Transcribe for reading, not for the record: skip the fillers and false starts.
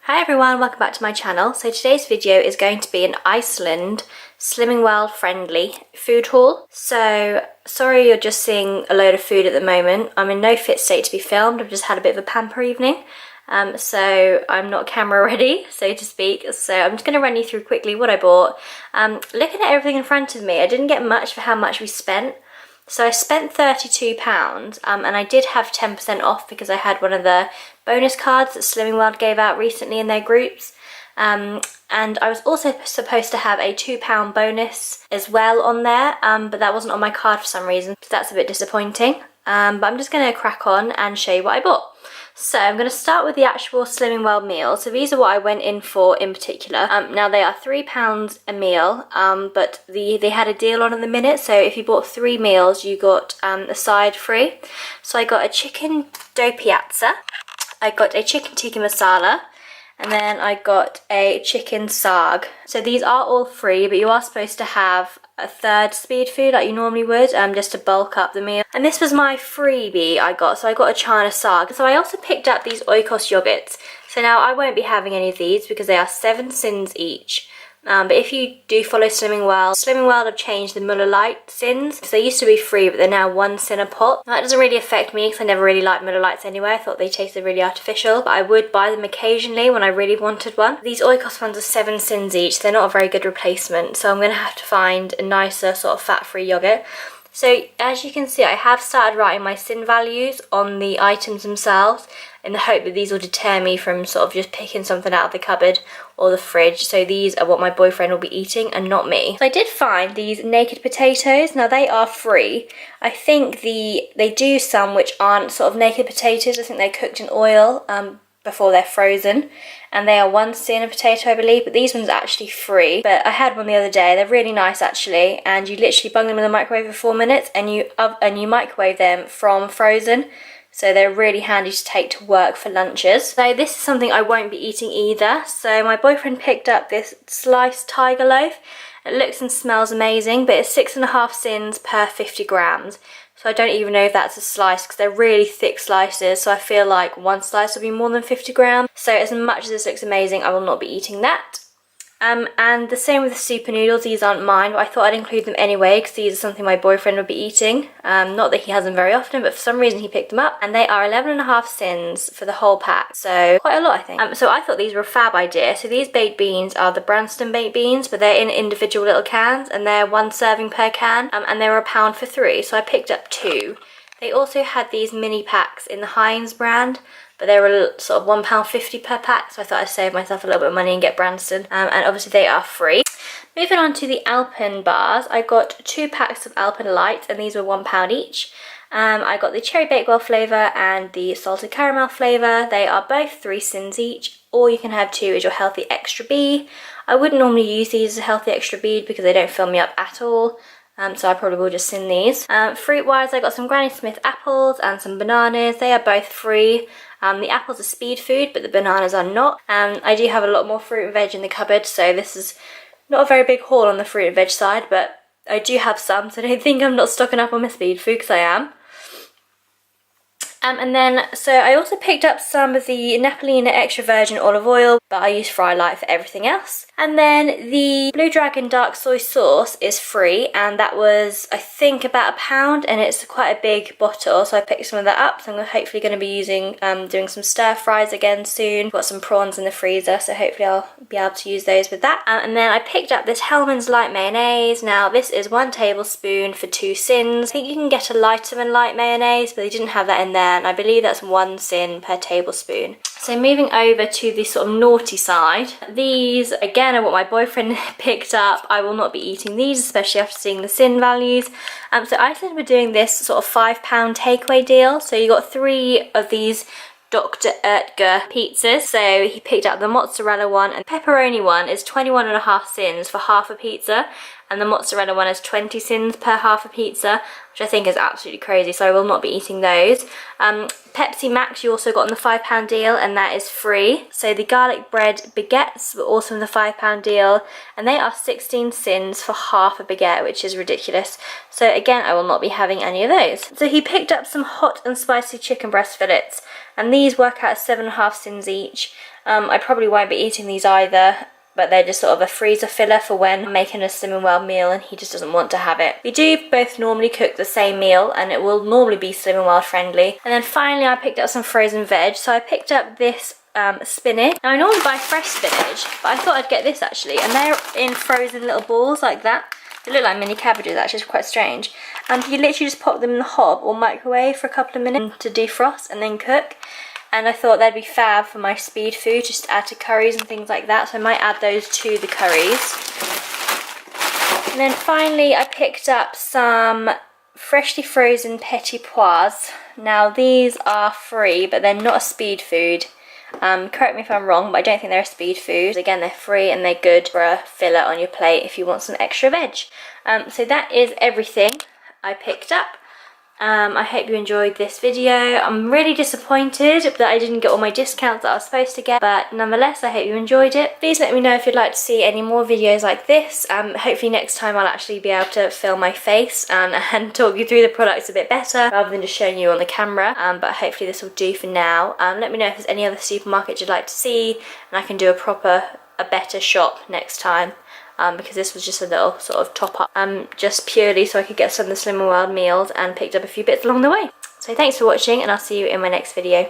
Hi everyone, welcome back to my channel. So today's video is going to be an Iceland Slimming World friendly food haul. So sorry you're just seeing a load of food at the moment. I'm in no fit state to be filmed. I've just had a bit of a pamper evening. So I'm not camera ready, so to speak. So I'm just going to run you through quickly what I bought. Looking at everything in front of me, I didn't get much for how much we spent. So I spent £32 and I did have 10% off because I had one of the bonus cards that Slimming World gave out recently in their groups. And I was also supposed to have a £2 bonus as well on there, but that wasn't on my card for some reason, so that's a bit disappointing. But I'm just going to crack on and show you what I bought. So I'm going to start with the actual Slimming World meal. So these are what I went in for in particular. Now they are £3 a meal, but they had a deal on at the minute. So if you bought 3 meals, you got a side free. So I got a chicken dough piazza, I got a chicken tikka masala, and then I got a chicken saag. So these are all free, but you are supposed to have a third speed food like you normally would, just to bulk up the meal. And this was my freebie I got, so I got a chana saag. So I also picked up these oikos yogurts. So now I won't be having any of these because they are 7 sins each. But if you do follow Slimming World have changed the Muller Lite sins. So they used to be free, but they're now 1 sin a pot. Now, that doesn't really affect me because I never really liked Muller Lights anyway. I thought they tasted really artificial, but I would buy them occasionally when I really wanted one. These oikos ones are 7 sins each. They're not a very good replacement, so I'm going to have to find a nicer sort of fat-free yogurt. So as you can see, I have started writing my sin values on the items themselves in the hope that these will deter me from sort of just picking something out of the cupboard or the fridge. So these are what my boyfriend will be eating and not me. So I did find these naked potatoes. Now they are free. I think they do some which aren't sort of naked potatoes. I think they're cooked in oil before they're frozen, and they are 1 sin a potato I believe, but these ones are actually free. But I had one the other day. They're really nice actually, and you literally bung them in the microwave for 4 minutes and you microwave them from frozen. So they're really handy to take to work for lunches. So this is something I won't be eating either. So my boyfriend picked up this sliced tiger loaf. It looks and smells amazing, but it's 6.5 sins per 50 grams. So I don't even know if that's a slice because they're really thick slices. So I feel like 1 slice will be more than 50 grams. So as much as this looks amazing, I will not be eating that. And the same with the super noodles. These aren't mine, but I thought I'd include them anyway because these are something my boyfriend would be eating. Not that he has them very often, but for some reason he picked them up. And they are 11.5 sins for the whole pack, so quite a lot I think. So I thought these were a fab idea. So these baked beans are the Branston baked beans, but they're in individual little cans and they're 1 serving per can, and they were £1 for 3, so I picked up 2. They also had these mini packs in the Heinz brand, but they were sort of £1.50 per pack, so I thought I'd save myself a little bit of money and get Branston, and obviously they are free. Moving on to the Alpen bars, I got 2 packs of Alpen Light, and these were £1 each. I got the cherry bakewell flavour and the salted caramel flavour. They are both 3 sins each, or you can have 2 as your healthy extra B. I wouldn't normally use these as a healthy extra B because they don't fill me up at all. So I probably will just sin these. Fruit-wise, I got some Granny Smith apples and some bananas. They are both free. The apples are speed food, but the bananas are not. I do have a lot more fruit and veg in the cupboard, so this is not a very big haul on the fruit and veg side, but I do have some, so don't think I'm not stocking up on my speed food, because I am. And then, so I also picked up some of the Napolina extra virgin olive oil, but I use Fry Light for everything else. And then the Blue Dragon dark soy sauce is free, and that was, I think, about £1, and it's quite a big bottle, so I picked some of that up. So I'm hopefully going to be using, doing some stir fries again soon. Got some prawns in the freezer, so hopefully I'll be able to use those with that. And then I picked up this Hellmann's light mayonnaise. Now this is 1 tablespoon for 2 sins. I think you can get a lighter than light mayonnaise, but they didn't have that in there, and I believe that's 1 sin per tablespoon. So moving over to the sort of naughty side, these again are what my boyfriend picked up. I will not be eating these, especially after seeing the sin values. So Iceland were doing this sort of £5 takeaway deal. So you got 3 of these Dr. Oetker pizzas. So he picked up the mozzarella one, and pepperoni one is 21.5 sins for half a pizza. and the mozzarella one has 20 sins per half a pizza, which I think is absolutely crazy, so I will not be eating those. Pepsi Max you also got on the £5 deal, and that is free. So the garlic bread baguettes were also in the £5 deal, and they are 16 sins for half a baguette, which is ridiculous. So again, I will not be having any of those. So he picked up some hot and spicy chicken breast fillets, and these work out 7.5 sins each. I probably won't be eating these either, but they're just sort of a freezer filler for when I'm making a Slimming Well meal and he just doesn't want to have it. We do both normally cook the same meal, and it will normally be Slimming Well friendly. And then finally I picked up some frozen veg. So I picked up this spinach. Now I normally buy fresh spinach, but I thought I'd get this actually, and they're in frozen little balls like that. They look like mini cabbages actually, it's quite strange. And you literally just pop them in the hob or microwave for a couple of minutes to defrost and then cook. And I thought they'd be fab for my speed food, just to add to curries and things like that. So I might add those to the curries. And then finally I picked up some freshly frozen petit pois. Now these are free, but they're not a speed food. Correct me if I'm wrong, but I don't think they're a speed food. Again, they're free and they're good for a filler on your plate if you want some extra veg. So that is everything I picked up. I hope you enjoyed this video. I'm really disappointed that I didn't get all my discounts that I was supposed to get, but nonetheless I hope you enjoyed it. Please let me know if you'd like to see any more videos like this. Hopefully next time I'll actually be able to film my face and talk you through the products a bit better rather than just showing you on the camera, but hopefully this will do for now. Let me know if there's any other supermarkets you'd like to see, and I can do a better shop next time. Because this was just a little sort of top up, just purely so I could get some of the Slimming World meals, and picked up a few bits along the way. So thanks for watching, and I'll see you in my next video.